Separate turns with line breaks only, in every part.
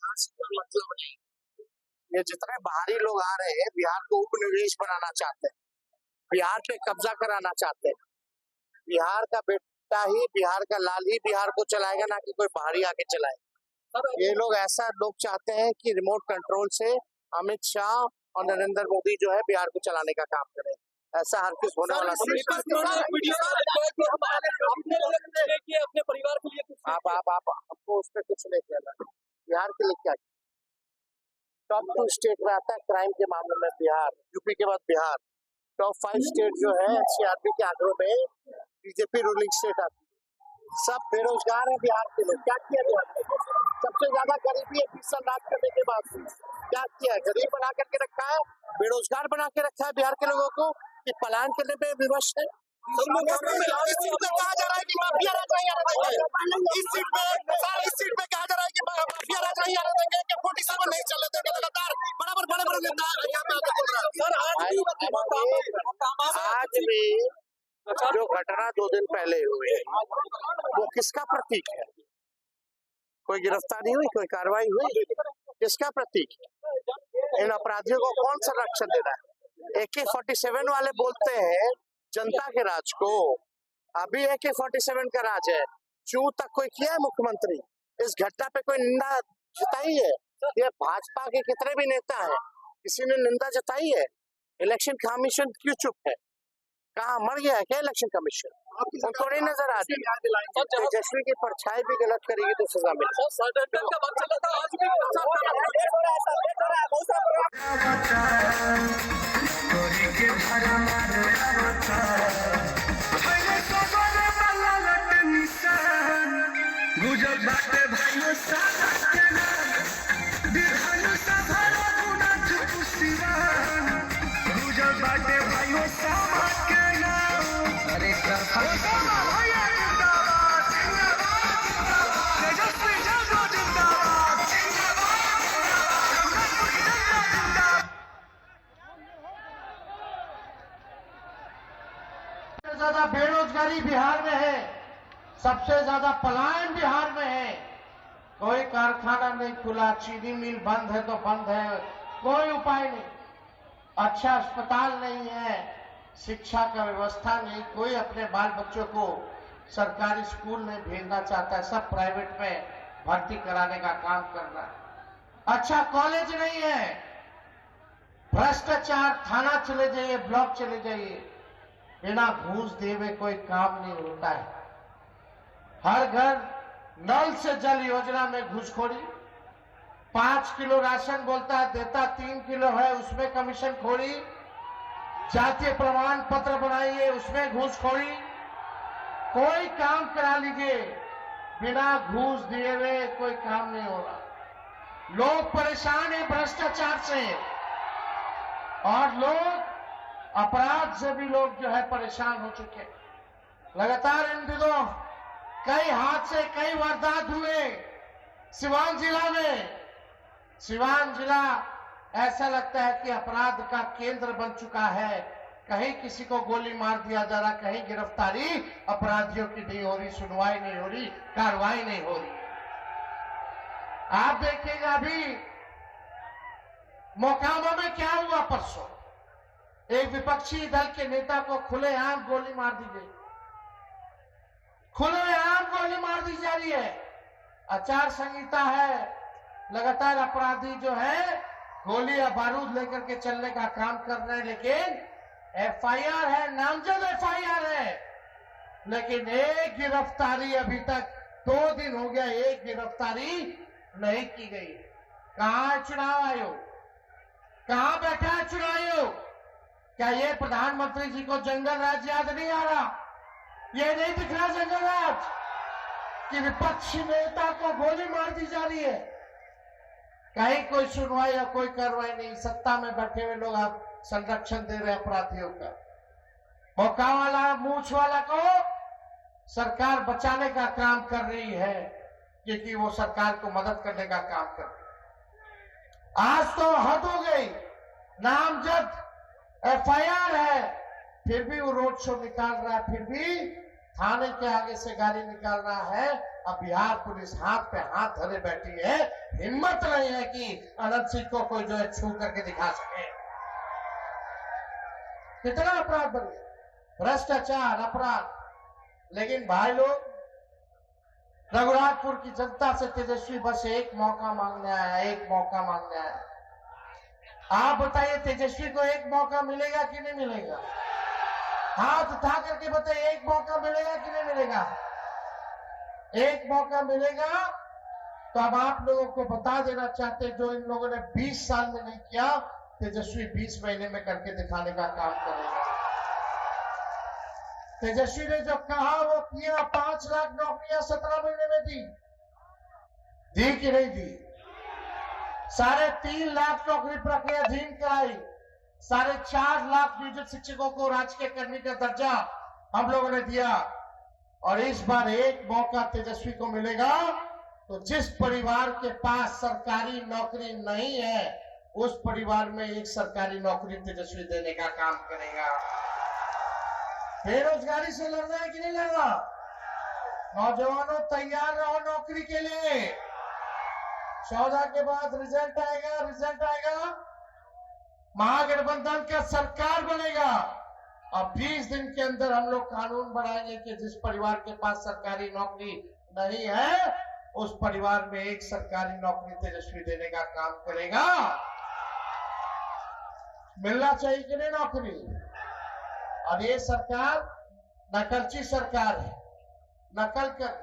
बिहार से कोई मतलब नहीं। ये जितने बाहरी लोग आ रहे हैं बिहार को उपनिवेश बनाना चाहते हैं, बिहार पे कब्जा कराना चाहते हैं। बिहार का बेटा ही, बिहार का लाल ही बिहार को चलाएगा, ना कि कोई बाहरी आके चलाएगा। ये लोग ऐसा लोग चाहते हैं कि रिमोट कंट्रोल से अमित शाह और नरेंद्र मोदी जो है बिहार को चलाने का काम करें। ऐसा हर किस होने वाला
अपने परिवार के लिए
आपको उस पर कुछ नहीं कहना। बिहार के लिए क्या, टॉप 2 स्टेट में आता है क्राइम के मामले में बिहार, यूपी के बाद बिहार। टॉप 5 स्टेट जो है एनसीआरबी के आंकड़ों में बीजेपी रूलिंग स्टेट आती है। सब बेरोजगार है बिहार के लोग। क्या किया बिहार? सबसे ज्यादा गरीबी है 20 साल राज करने के बाद। क्या किया? गरीब बना करके रखा है, बेरोजगार बना के रखा है बिहार के लोगों को, कि पलायन करने पे विवश है। इस सीट पे कहा जा रहा है कि माफिया राजा ही आने देंगे। इस सीट पे कहा जा रहा है कि माफिया राजा ही आने देंगे, कि 47 नहीं चलने देंगे। लगातार बराबर बड़े नेता आज भी जो घटना 2 दिन पहले हुई वो किसका प्रतीक है? कोई गिरफ्तारी हुई, कोई कार्रवाई हुई? किसका प्रतीक है? इन अपराधियों को कौन संरक्षण दे रहा है? AK-47 वाले बोलते हैं जनता के राज को, अभी AK-47 का राज है। चू तक कोई किया है मुख्यमंत्री? इस घटना पे कोई निंदा जताई है? ये भाजपा के कितने भी नेता हैं, किसी ने निंदा जताई है? इलेक्शन कमीशन क्यों चुप है? कहाँ मर गया है क्या इलेक्शन कमीशन? उनको नहीं नजर आती? तेजस्वी की परछाई भी गलत करेगी तो सजा मिलेगी।
ज्यादा बेरोजगारी बिहार में है, सबसे ज्यादा पलायन बिहार में है। कोई कारखाना नहीं खुला, चीनी मिल बंद है तो बंद है, कोई उपाय नहीं। अच्छा अस्पताल नहीं है, शिक्षा का व्यवस्था नहीं, कोई अपने बाल बच्चों को सरकारी स्कूल में भेजना चाहता है, सब प्राइवेट में भर्ती कराने का काम कर रहा है। अच्छा कॉलेज नहीं है, भ्रष्टाचार, थाना चले जाइए, ब्लॉक चले जाइए, बिना घूस दिए हुए कोई काम नहीं होता है। हर घर नल से जल योजना में घूसखोरी, 5 किलो राशन बोलता है देता 3 किलो है, उसमें कमीशन खोरी। जातीय प्रमाण पत्र बनाइए, उसमें घूसखोरी। कोई काम करा लीजिए, बिना घूस दिए हुए कोई काम नहीं हो रहा। लोग परेशान हैं भ्रष्टाचार से, और लोग अपराध से भी लोग जो है परेशान हो चुके हैं। लगातार इन दिनों कई हादसे, कई वारदात हुए सिवान जिला में। सिवान जिला ऐसा लगता है कि अपराध का केंद्र बन चुका है। कहीं किसी को गोली मार दिया जा रहा, कहीं गिरफ्तारी अपराधियों की नहीं हो रही, सुनवाई नहीं हो रही, कार्रवाई नहीं हो रही। आप देखिएगा अभी मोकामा में क्या हुआ परसों, एक विपक्षी दल के नेता को खुलेआम गोली मार दी गई, खुलेआम गोली मार दी जा रही है। आचार संहिता है, लगातार अपराधी जो है गोली या बारूद लेकर के चलने का काम कर रहे हैं, लेकिन FIR है, नामजद FIR है, लेकिन एक गिरफ्तारी अभी तक 2 दिन हो गया, एक गिरफ्तारी नहीं की गई। कहां है चुनाव आयोग? कहां बैठा है चुनाव आयोग? क्या ये प्रधानमंत्री जी को जंगल राज याद नहीं आ रहा? ये नहीं दिख रहा जंगल राज कि विपक्षी नेता को गोली मार दी जा रही है? कहीं कोई सुनवाई या कोई कार्रवाई नहीं। सत्ता में बैठे हुए लोग आप संरक्षण दे रहे अपराधियों का। मौका वाला, मूछ वाला को सरकार बचाने का काम कर रही है, क्योंकि वो सरकार को मदद करने का काम कर रही है। आज तो हद हो गई, नामजद FIR है, फिर भी वो रोड शो निकाल रहा है, फिर भी थाने के आगे से गाड़ी निकाल रहा है। अब बिहार पुलिस हाथ पे हाथ धरे बैठी है, हिम्मत नहीं है कि अनंत सिंह को कोई जो है छू करके दिखा सके। कितना अपराध बढ़ गया, भ्रष्टाचार, अपराध। लेकिन भाई लोग, रघुनाथपुर की जनता से तेजस्वी बस एक मौका मांगने आया, एक मौका मांगने आया। आप बताइए, तेजस्वी को एक मौका मिलेगा कि नहीं मिलेगा? हाथ उठा करके बताइए, एक मौका मिलेगा कि नहीं मिलेगा? एक मौका मिलेगा। तो अब आप लोगों को बता देना चाहते, जो इन लोगों ने 20 साल में नहीं किया, तेजस्वी 20 महीने में करके दिखाने का काम करेगा। तेजस्वी ने जो कहा वो किया। 5 लाख नौकरियां 17 महीने में दी कि नहीं दी? 3.5 लाख नौकरी प्रक्रियाधीन कराई। 4.5 लाख नियोजित शिक्षकों को राजकीय कर्मी का दर्जा हम लोगों ने दिया। और इस बार एक मौका तेजस्वी को मिलेगा, तो जिस परिवार के पास सरकारी नौकरी नहीं है, उस परिवार में एक सरकारी नौकरी तेजस्वी देने का काम करेगा। बेरोजगारी से लड़ना है कि नहीं लड़ना? नौजवानों, तैयार रहो नौकरी के लिए। 14 के बाद रिजल्ट आएगा, रिजल्ट आएगा, महागठबंधन का सरकार बनेगा। अब 20 दिन के अंदर हम लोग कानून बनाएंगे कि जिस परिवार के पास सरकारी नौकरी नहीं है, उस परिवार में एक सरकारी नौकरी तेजस्वी देने का काम करेगा। मिलना चाहिए कि नहीं नौकरी? और ये सरकार नकलची सरकार है, नकल कर।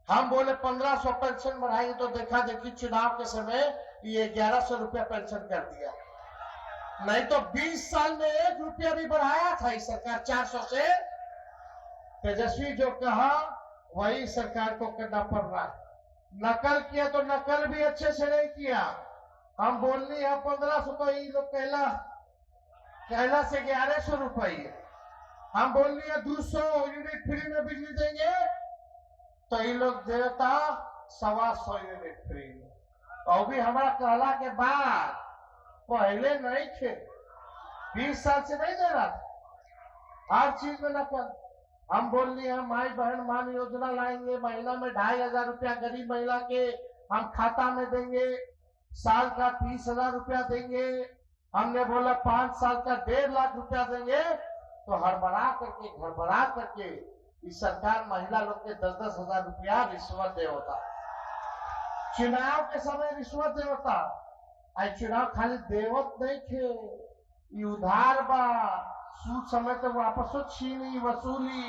हम बोले 1500 पेंशन बढ़ाएंगे, तो देखा देखी चुनाव के समय ये 1100 रुपया पेंशन कर दिया। नहीं तो 20 साल में 1 रुपया भी बढ़ाया था इस सरकार, 400 से। तेजस्वी जो कहा वही सरकार को करना पड़ रहा है। नकल किया तो नकल भी अच्छे से नहीं किया। हम बोलनी है 1500, तो ये लोग कहला से 1100 रुपये। हम बोलनी है 200 यूनिट फ्री में बिजली देंगे, तो ये लोग देता 125 यूनिट फ्री में। और भी हमारा कहला के बाद, पहले नहीं थे, 20 साल से नहीं दे रहा, हर चीज में नकल। हम बोल रहे हैं माई बहन मान योजना लाएंगे, महीना में 2500 रुपया गरीब महिला के हम खाता में देंगे, साल का 30,000 रुपया देंगे। हमने बोला 5 साल का 1.5 लाख रुपया देंगे। तो हड़बड़ा करके इस सरकार महिला लोग के 10-10 हजार रुपया रिश्वत दे होता। चुनाव के समय रिश्वत दे होता। आई चुनाव खाली देवत नहीं थे, ये उधार बा, सूद समय तो वापसो छीनी वसूली।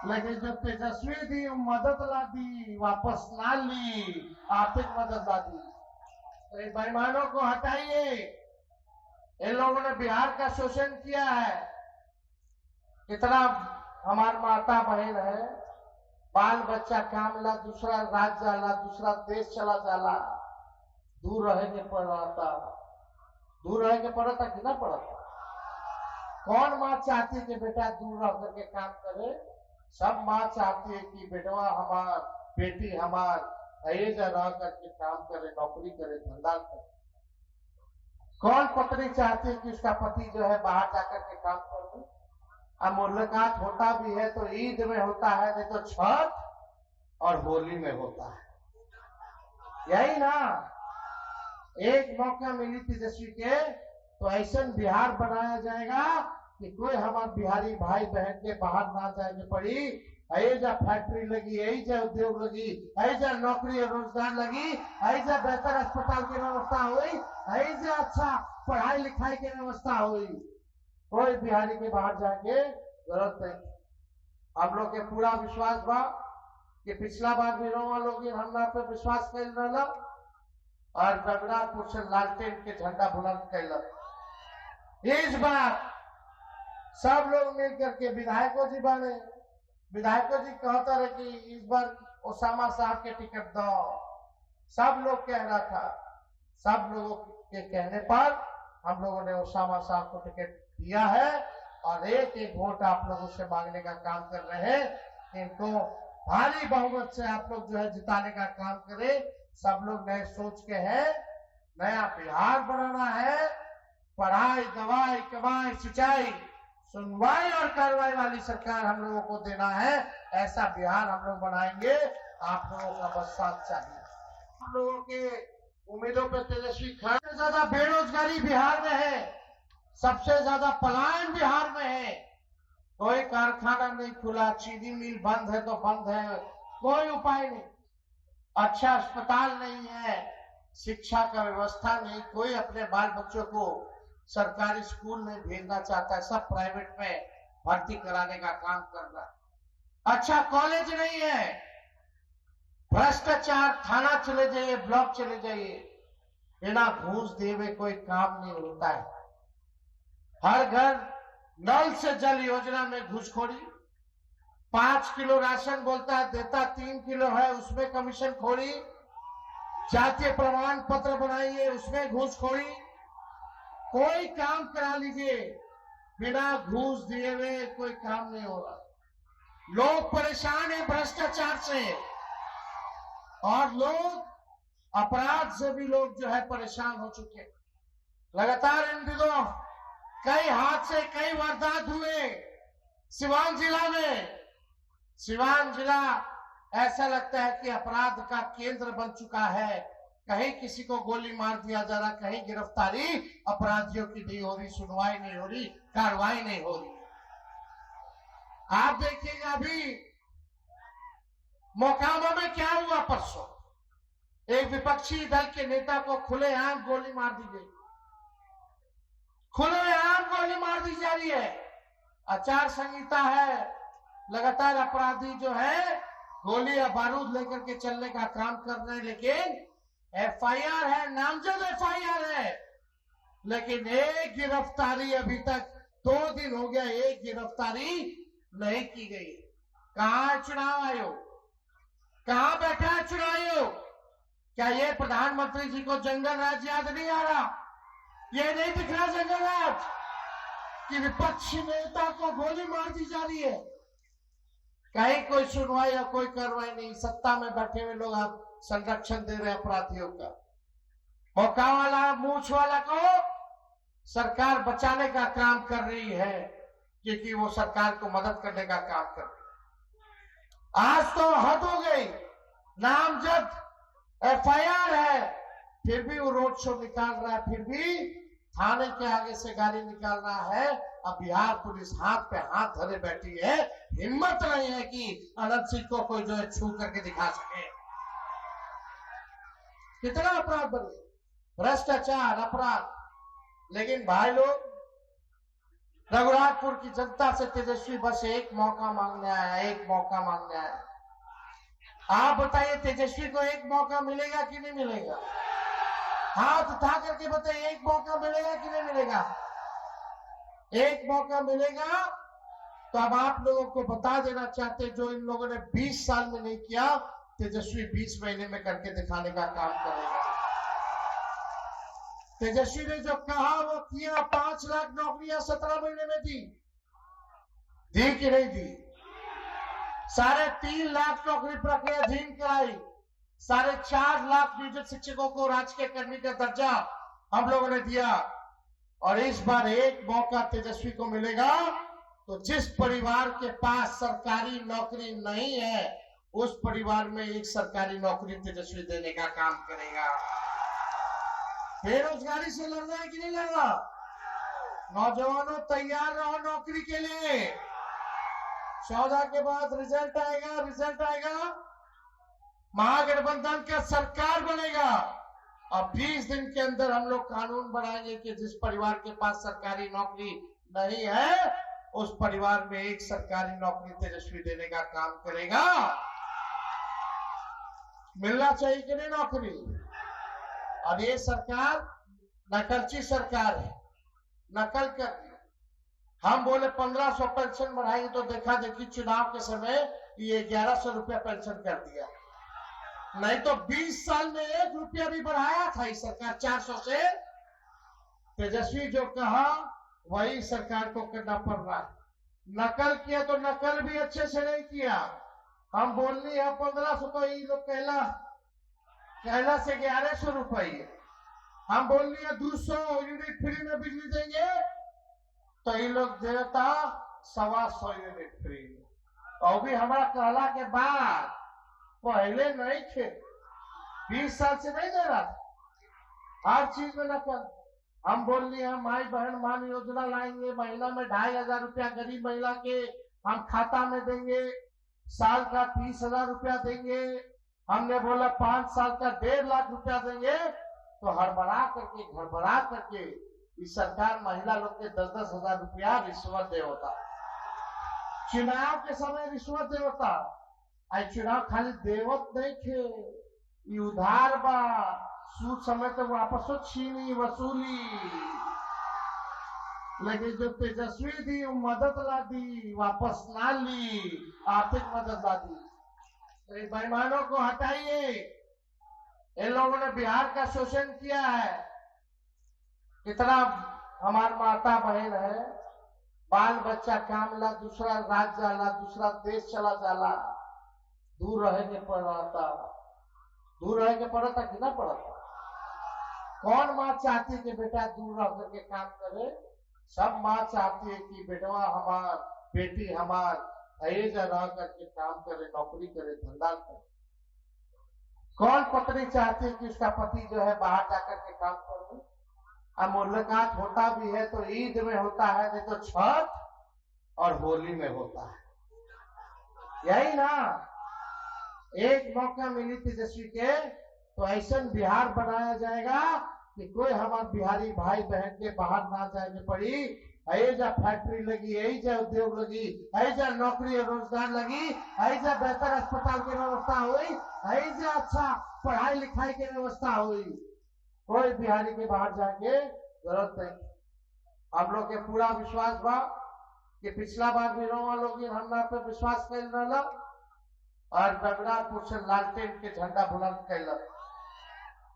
लेकिन जब तेजस्वी दी मदद ला दी, वापस ना ली, आर्थिक मदद ला दी। तो इन बेईमानों को हटाइए। इन लोगों ने बिहार का शोषण किया है। कितना हमार माता बहन है, बाल बच्चा काम ला दूसरा राज्य जाला, दूसरा देश चला जाला, दूर रह के पड़ता कि ना पड़ता? कौन माँ चाहती है कि बेटा दूर रह करके काम करे? सब माँ चाहती है कि बेटवा हमार, बेटी हमार अयोध्या रह करके काम करे, नौकरी करे, धंधा करे। कौन पत्नी चाहती है कि उसका पति जो है बाहर जाकर के काम करे? अब मुलाकात होता भी है तो ईद में होता है, नहीं तो छठ और होली में होता है। यही ना, एक मौका मिली तेजस्वी के, तो ऐसा बिहार बनाया जाएगा कि कोई हमारे बिहारी भाई बहन के बाहर ना जाने पड़ी। ऐजा फैक्ट्री लगी, ऐजा उद्योग लगी, ऐजा नौकरी और रोजगार लगी, ऐजा बेहतर अस्पताल की व्यवस्था हुई, ऐजा अच्छा पढ़ाई लिखाई की व्यवस्था हुई। कोई बिहारी के बाहर जाके जरूरत नहीं। हम लोग के पूरा विश्वास बा कि पिछला बार भी रोमा लोग हमरा पे विश्वास कर रहा और रघुनाथपुर से लालटेन के झंडा बुलंद कैलक। इस बार सब लोग मिल करके विधायकों जी बने, विधायकों जी कहता रहे कि इस बार ओसामा साहब के टिकट दो। सब लोग कह रहा था, सब लोगों के कहने पर हम लोगों ने ओसामा साहब को टिकट दिया है और एक वोट आप लोगों से मांगने का काम कर रहे हैं। इनको भारी बहुमत से आप लोग जो है जिताने का काम करें। सब लोग नए सोच के हैं, नया बिहार बनाना है। पढ़ाई, दवाई, कमाई, सिंचाई सुनवाई और कार्रवाई वाली सरकार हम लोगों को देना है। ऐसा बिहार हम लोग बनाएंगे। आप लोगों का बस साथ चाहिए। हम लोगों के उम्मीदों पर तेजस्वी सबसे ज्यादा बेरोजगारी बिहार में है, सबसे ज्यादा पलायन बिहार में है। कोई कारखाना नहीं खुला, चीनी मिल बंद है तो बंद है, कोई उपाय नहीं। अच्छा अस्पताल नहीं है, शिक्षा का व्यवस्था नहीं, कोई अपने बाल बच्चों को सरकारी स्कूल में भेजना चाहता है, सब प्राइवेट में भर्ती कराने का काम कर रहा है। अच्छा कॉलेज नहीं है, भ्रष्टाचार, थाना चले जाइए, ब्लॉक चले जाइए, बिना घूस दिए हुए कोई काम नहीं होता है। हर घर नल से जल योजना में घूसखोरी, 5 किलो राशन बोलता है देता 3 किलो है, उसमें कमीशन खोरी, जातीय प्रमाण पत्र बनाइए उसमें घूसखोरी, कोई काम करा लीजिए बिना घूस दिए हुए कोई काम नहीं हो रहा। लोग परेशान हैं भ्रष्टाचार से, और लोग अपराध से भी लोग जो है परेशान हो चुके हैं। लगातार इन दिनों कई हादसे, कई वारदात हुए सिवान जिला में। सिवान जिला ऐसा लगता है कि अपराध का केंद्र बन चुका है। कहीं किसी को गोली मार दिया जा रहा, कहीं गिरफ्तारी अपराधियों की नहीं हो रही, सुनवाई नहीं हो रही, कार्रवाई नहीं हो रही। आप देखिएगा अभी मोकामा में क्या हुआ परसों, एक विपक्षी दल के नेता को खुलेआम गोली मार दी गई, खुलेआम गोली मार दी जा रही है। आचार संहिता है, लगातार अपराधी जो है गोली या बारूद लेकर के चलने का काम कर रहे हैं, लेकिन एफआईआर है, नामजद एफआईआर है, लेकिन एक गिरफ्तारी अभी तक 2 दिन हो गया, एक गिरफ्तारी नहीं की गई। कहां है चुनाव आयोग, कहां बैठा है चुनाव आयोग? क्या ये प्रधानमंत्री जी को जंगल राज याद नहीं आ रहा? ये नहीं दिख रहा जंगल राज कि विपक्षी नेता को गोली मार दी जा रही है? कहीं कोई सुनवाई या कोई कार्रवाई नहीं। सत्ता में बैठे हुए लोग आप संरक्षण दे रहे अपराधियों का। मौका वाला, मूछ वाला को सरकार बचाने का काम कर रही है, क्योंकि वो सरकार को मदद करने का काम कर रही है। आज तो हद हो गई, नामजद एफआईआर है, फिर भी वो रोड शो निकाल रहा है, फिर भी थाने के आगे से गाड़ी निकाल रहा है। अब बिहार पुलिस हाथ पे हाथ धरे बैठी है, हिम्मत नहीं है कि अनंत सिंह को कोई जो है छू करके दिखा सके। कितना अपराध बढ़े, भ्रष्टाचार, अपराध। लेकिन भाई लोग, रघुनाथपुर की जनता से तेजस्वी बस एक मौका मांगने आया, एक मौका मांगने आया। आप बताइए तेजस्वी को एक मौका मिलेगा कि नहीं मिलेगा? हाथ उठा करके बताइए, एक मौका मिलेगा कि नहीं मिलेगा? एक मौका मिलेगा। तो अब आप लोगों को बता देना चाहते, जो इन लोगों ने 20 साल में नहीं किया, तेजस्वी 20 महीने में करके दिखाने का काम करेगा। तेजस्वी ने जो कहा वो किया। 5 लाख नौकरियां 17 महीने में दी कि नहीं दी? 3.5 लाख नौकरी प्रक्रियाधीन कराई, 4.5 लाख नियोजित शिक्षकों को राजकीय कर्मी का दर्जा हम लोगों ने दिया। और इस बार एक मौका तेजस्वी को मिलेगा, तो जिस परिवार के पास सरकारी नौकरी नहीं है, उस परिवार में एक सरकारी नौकरी तेजस्वी देने का काम करेगा। बेरोजगारी से लड़ रहा है कि नहीं लड़ रहा? नौजवानों तैयार रहो नौकरी के लिए। 14 के बाद रिजल्ट आएगा, रिजल्ट आएगा, महागठबंधन का सरकार बनेगा। अब 20 दिन के अंदर हम लोग कानून बनाएंगे कि जिस परिवार के पास सरकारी नौकरी नहीं है, उस परिवार में एक सरकारी नौकरी तेजस्वी देने का काम करेगा। मिलना चाहिए कि नहीं नौकरी? और ये सरकार नकलची सरकार है, नकल कर दी। हम बोले 1500 पेंशन बढ़ाएंगे, तो देखा देखी चुनाव के समय ये 1100 रुपया पेंशन कर दिया। नहीं तो 20 साल में 1 रुपया भी बढ़ाया था इस सरकार, 400 से। तेजस्वी जो कहा वही सरकार को करना पड़ रहा है। नकल किया तो नकल भी अच्छे से नहीं किया। हम बोलनी है 1500, तो ये लोग कहला से 1100 रुपये। हम बोलनी है 200 यूनिट फ्री में बिजली देंगे, तो ये लोग देता 125 यूनिट फ्री। और भी हमारा कहला के बाद पहले नहीं थे, 20 साल से नहीं दे रहा था, हर चीज में नकल। हम बोल रहे हैं माई बहन मान योजना लाएंगे, महीना में 2500 रुपया गरीब महिला के हम खाता में देंगे, साल का 30,000 रुपया देंगे। हमने बोला 5 साल का 1.5 लाख रुपया देंगे। तो गड़बड़ा करके इस सरकार महिला लोग के 10-10 हजार रुपया रिश्वत दे होता। चुनाव के समय रिश्वत दे होता। आई चुनाव खाली देवत नहीं थे, ये उधार बा, सूद समय तो वापस छीनी वसूली। लेकिन जो तेजस्वी दी वो मदद ला दी, वापस ना ली, आर्थिक मदद ला दी। तो बेईमानों को हटाइए। इन लोगों ने बिहार का शोषण किया है। कितना हमार माता बहन है, बाल बच्चा काम ला दूसरा राज्य जाला, दूसरा देश चला जाला, दूर रह के पड़ता कि ना पड़ता। कौन माँ चाहती कि बेटा दूर रह करके काम करे? सब माँ चाहती है कि बेटवा हमार, बेटी हमार ऐजा रह करके काम करे, नौकरी करे, धंधा करे। कौन पत्नी चाहती है कि उसका पति जो है बाहर जाकर के काम करे? अब मुलाकात होता भी है तो ईद में होता है, नहीं तो छठ और होली में होता है। यही ना, एक मौका मिली तेजस्वी के तो ऐसा बिहार बनाया जाएगा कि कोई हमारे बिहारी भाई बहन के बाहर ना जाने पड़ी। ऐजा फैक्ट्री लगी, ऐजा उद्योग लगी, ऐजा नौकरी और रोजगार लगी, ऐजा बेहतर अस्पताल की व्यवस्था हुई, ऐजा अच्छा पढ़ाई लिखाई की व्यवस्था हुई। कोई बिहारी के बाहर जाके जरूरत नहीं। हम लोग के पूरा विश्वास बा कि पिछला बार भी रोवा लोग हमरा पे विश्वास कर रहा और बगरापुर से लालटेन के झंडा बुलंद कैलक।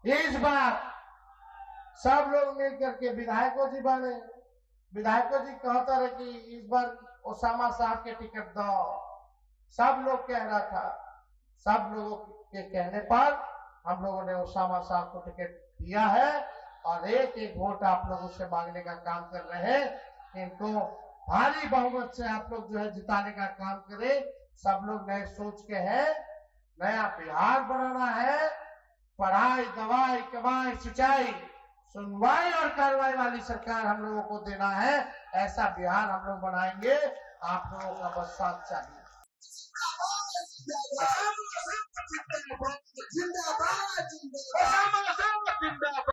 इस बार सब लोग मिल करके विधायकों जी बने, विधायकों जी कहता रहे कि इस बार ओसामा साहब के टिकट दो। सब लोग कह रहा था, सब लोगों के कहने पर हम लोगों ने ओसामा साहब को टिकट दिया है और एक एक वोट आप लोगों से मांगने का काम कर रहे हैं। इनको भारी बहुमत से आप लोग जो है जिताने का काम करें। सब लोग नए सोच के हैं, नया बिहार बनाना है। पढ़ाई, दवाई, कमाई, सिंचाई, सुनवाई और कार्रवाई वाली सरकार हम लोगों को देना है। ऐसा बिहार हम लोग बनाएंगे। आप लोगों का बस साथ चाहिए।
जिंदाबाद जिंदाबाद जिंदाबाद